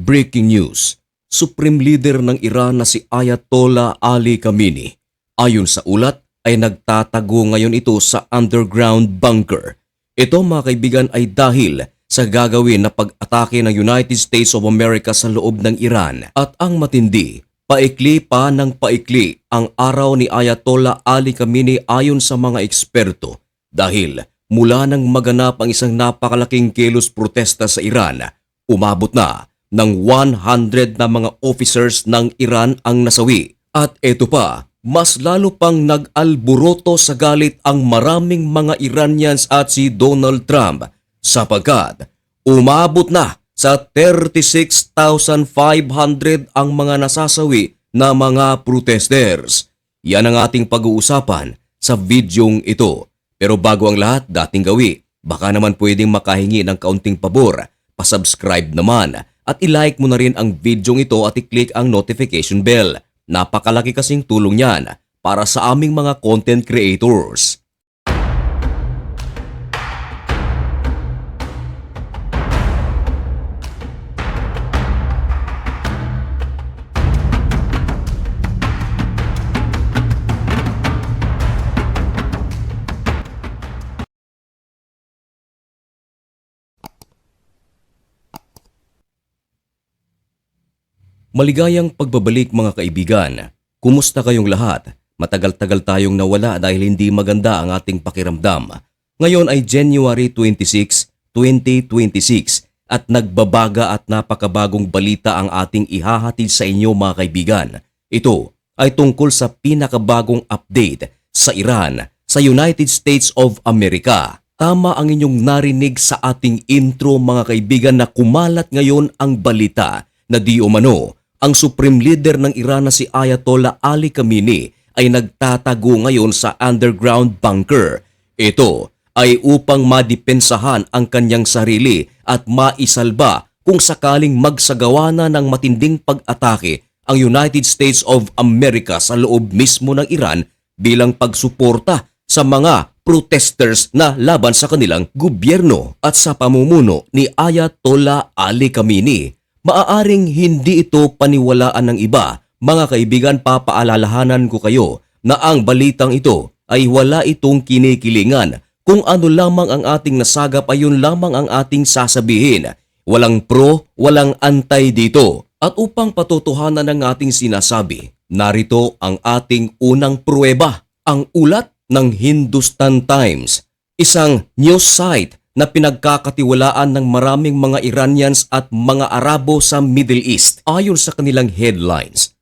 Breaking news, Supreme Leader ng Iran na si Ayatollah Ali Khamenei, ayon sa ulat ay nagtatago ngayon ito sa underground bunker. Ito mga kaibigan ay dahil sa gagawin na pag-atake ng United States of America sa loob ng Iran. At ang matindi, paikli pa ng paikli ang araw ni Ayatollah Ali Khamenei ayon sa mga eksperto dahil mula nang maganap ang isang napakalaking kilos protesta sa Iran, umabot na ng 100 na mga officers ng Iran ang nasawi. At eto pa, mas lalo pang nag-alboroto sa galit ang maraming mga Iranians at si Donald Trump sapagkat umabot na sa 36,500 ang mga nasasawi na mga protesters. Yan ang ating pag-uusapan sa videong ito. Pero bago ang lahat, dating gawi, baka naman pwedeng makahingi ng kaunting pabor, pasubscribe naman at ilike mo na rin ang videong ito at i-click ang notification bell. Napakalaki kasing tulong yan para sa aming mga content creators. Maligayang pagbabalik mga kaibigan. Kumusta kayong lahat? Matagal-tagal tayong nawala dahil hindi maganda ang ating pakiramdam. Ngayon ay January 26, 2026 at nagbabaga at napakabagong balita ang ating ihahatid sa inyo mga kaibigan. Ito ay tungkol sa pinakabagong update sa Iran sa United States of America. Tama ang inyong narinig sa ating intro mga kaibigan na kumalat ngayon ang balita na di umano ang Supreme Leader ng Iran na si Ayatollah Ali Khamenei ay nagtatago ngayon sa underground bunker. Ito ay upang madepensahan ang kanyang sarili at maisalba kung sakaling magsagawa na ng matinding pag-atake ang United States of America sa loob mismo ng Iran bilang pagsuporta sa mga protesters na laban sa kanilang gobyerno at sa pamumuno ni Ayatollah Ali Khamenei. Maaaring hindi ito paniwalaan ng iba. Mga kaibigan, papaalalahanan ko kayo na ang balitang ito ay wala itong kinikilingan. Kung ano lamang ang ating nasagap ay yun lamang ang ating sasabihin. Walang pro, walang antay dito. At upang patotohanan ng ating sinasabi, narito ang ating unang pruweba. Ang ulat ng Hindustan Times, isang news site na pinagkakatiwalaan ng maraming mga Iranians at mga Arabo sa Middle East. Ayon sa kanilang headlines,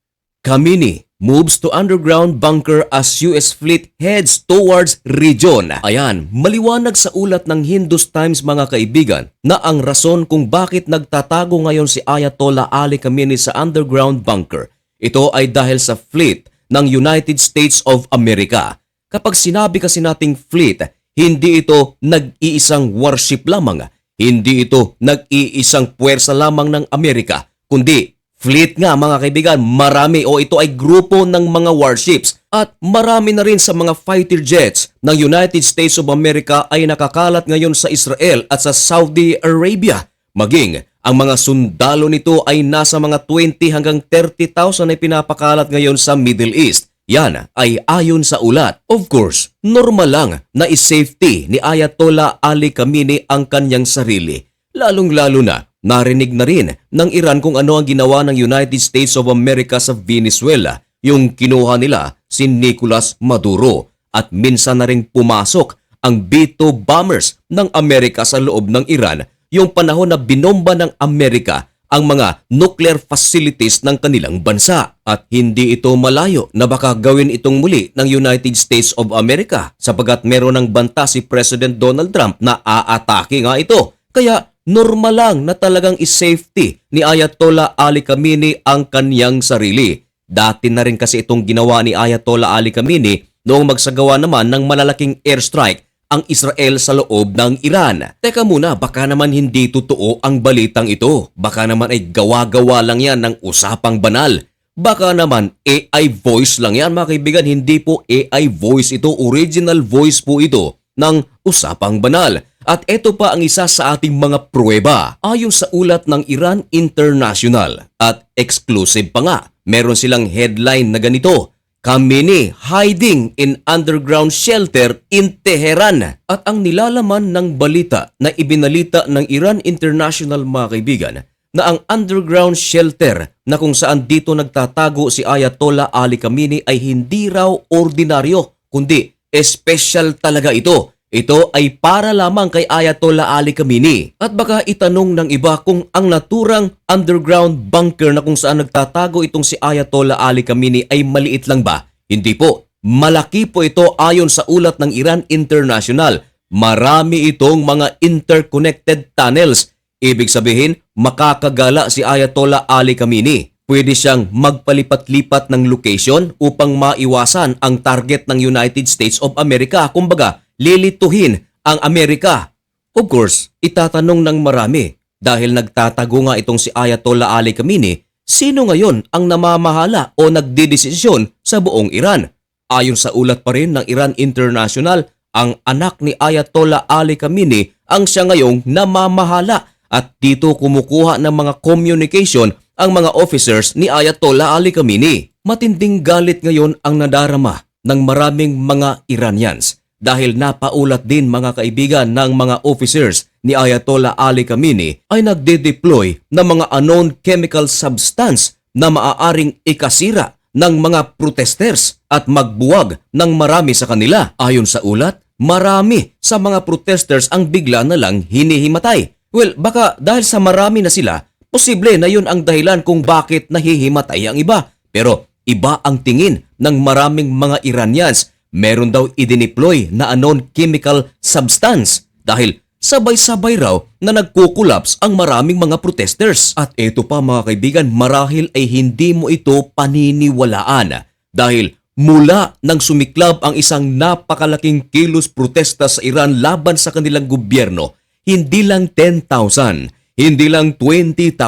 Khamenei moves to underground bunker as US fleet heads towards region. Ayan, maliwanag sa ulat ng Hindus Times mga kaibigan na ang rason kung bakit nagtatago ngayon si Ayatollah Ali Khamenei sa underground bunker. Ito ay dahil sa fleet ng United States of America. Kapag sinabi kasi nating fleet, hindi ito nag-iisang warship lamang, hindi ito nag-iisang puwersa lamang ng Amerika, kundi fleet nga mga kaibigan, marami o ito ay grupo ng mga warships at marami na rin sa mga fighter jets ng United States of America ay nakakalat ngayon sa Israel at sa Saudi Arabia. Maging ang mga sundalo nito ay nasa mga 20 hanggang 30,000 ay pinapakalat ngayon sa Middle East. Yan ay ayon sa ulat. Of course, normal lang na is-safety ni Ayatollah Ali Khamenei ang kanyang sarili. Lalong-lalo na, narinig na rin ng Iran kung ano ang ginawa ng United States of America sa Venezuela, yung kinuha nila si Nicolas Maduro. At minsan na rin pumasok ang B-2 bombers ng Amerika sa loob ng Iran, yung panahon na binomba ng Amerika ang mga nuclear facilities ng kanilang bansa. At hindi ito malayo na baka gawin itong muli ng United States of America sapagkat meron ng banta si President Donald Trump na aatake nga ito. Kaya normal lang na talagang is-safety ni Ayatollah Ali Khamenei ang kanyang sarili. Dati na rin kasi itong ginawa ni Ayatollah Ali Khamenei noong magsagawa naman ng malalaking airstrike ang Israel sa loob ng Iran. Teka muna, baka naman hindi totoo ang balitang ito. Baka naman ay gawa-gawa lang yan ng usapang banal. Baka naman AI voice lang yan mga kaibigan. Hindi po AI voice ito. Original voice po ito ng usapang banal. At ito pa ang isa sa ating mga pruweba. Ayon sa ulat ng Iran International at exclusive pa nga, meron silang headline na ganito, Khamenei hiding in underground shelter in Tehran. At ang nilalaman ng balita na ibinalita ng Iran International mga kaibigan na ang underground shelter na kung saan dito nagtatago si Ayatollah Ali Khamenei ay hindi raw ordinaryo kundi special talaga ito. Ito ay para lamang kay Ayatollah Ali Khamenei. At baka itanong ng iba kung ang naturang underground bunker na kung saan nagtatago itong si Ayatollah Ali Khamenei ay maliit lang ba? Hindi po. Malaki po ito ayon sa ulat ng Iran International. Marami itong mga interconnected tunnels. Ibig sabihin, makakagala si Ayatollah Ali Khamenei. Pwede siyang magpalipat-lipat ng location upang maiwasan ang target ng United States of America. Kumbaga, lilituhin ang Amerika. Of course, itatanong ng marami dahil nagtatago nga itong si Ayatollah Ali Khamenei, sino ngayon ang namamahala o nagdidesisyon sa buong Iran? Ayon sa ulat pa rin ng Iran International, ang anak ni Ayatollah Ali Khamenei ang siya ngayong namamahala at dito kumukuha ng mga communication ang mga officers ni Ayatollah Ali Khamenei. Matinding galit ngayon ang nadarama ng maraming mga Iranians dahil napaulat din mga kaibigan ng mga officers ni Ayatollah Ali Khamenei ay nagde-deploy ng mga unknown chemical substance na maaaring ikasira ng mga protesters at magbuwag ng marami sa kanila. Ayon sa ulat, marami sa mga protesters ang bigla na lang hinihimatay. Well, baka dahil sa marami na sila, posible na yun ang dahilan kung bakit nahihimatay ang iba. Pero iba ang tingin ng maraming mga Iranians. Meron daw idineploy na unknown chemical substance dahil sabay-sabay raw na nagkukulaps ang maraming mga protesters. At ito pa mga kaibigan, marahil ay hindi mo ito paniniwalaan dahil mula nang sumiklab ang isang napakalaking kilos protesta sa Iran laban sa kanilang gobyerno, hindi lang 10,000, hindi lang 20,000,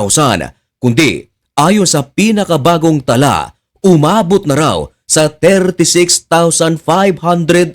kundi ayon sa pinakabagong tala, umabot na raw sa 36,500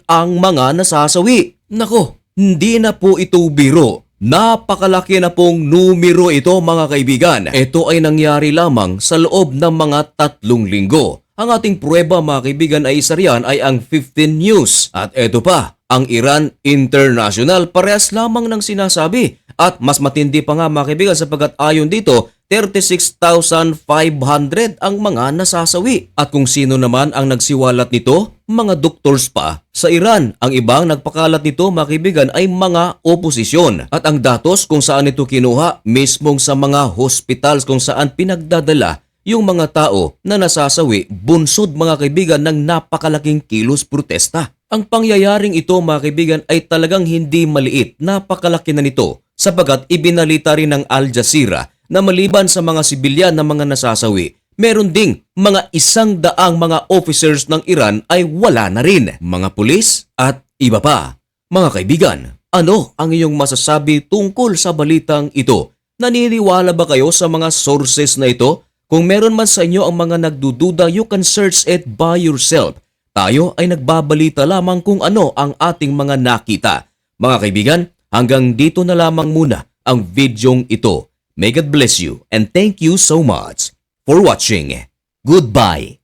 ang mga nasasawi. Nako, hindi na po ito biro. Napakalaki na pong numero ito mga kaibigan. Ito ay nangyari lamang sa loob ng mga 3 linggo. Ang ating pruweba mga kaibigan ay isa riyan ay ang 15 News. At ito pa, ang Iran International parehas lamang ng sinasabi. At mas matindi pa nga mga kaibigan sapagkat ayon dito, 36,500 ang mga nasasawi. At kung sino naman ang nagsiwalat nito, mga doctors pa sa Iran. Ang ibang nagpakalat nito mga kaibigan ay mga oposisyon. At ang datos kung saan ito kinuha, mismong sa mga hospitals kung saan pinagdadala yung mga tao na nasasawi, bunsod mga kaibigan ng napakalaking kilos protesta. Ang pangyayaring ito mga kaibigan ay talagang hindi maliit, napakalaki na nito sapagkat ibinalita rin ng Al Jazeera na maliban sa mga sibilyan na mga nasasawi, meron ding mga 100 mga officers ng Iran ay wala na rin, mga pulis at iba pa. Mga kaibigan, ano ang iyong masasabi tungkol sa balitang ito? Naniniwala ba kayo sa mga sources na ito? Kung meron man sa inyo ang mga nagdududa, you can search it by yourself. Tayo ay nagbabalita lamang kung ano ang ating mga nakita. Mga kaibigan, hanggang dito na lamang muna ang videong ito. May God bless you and thank you so much for watching. Goodbye.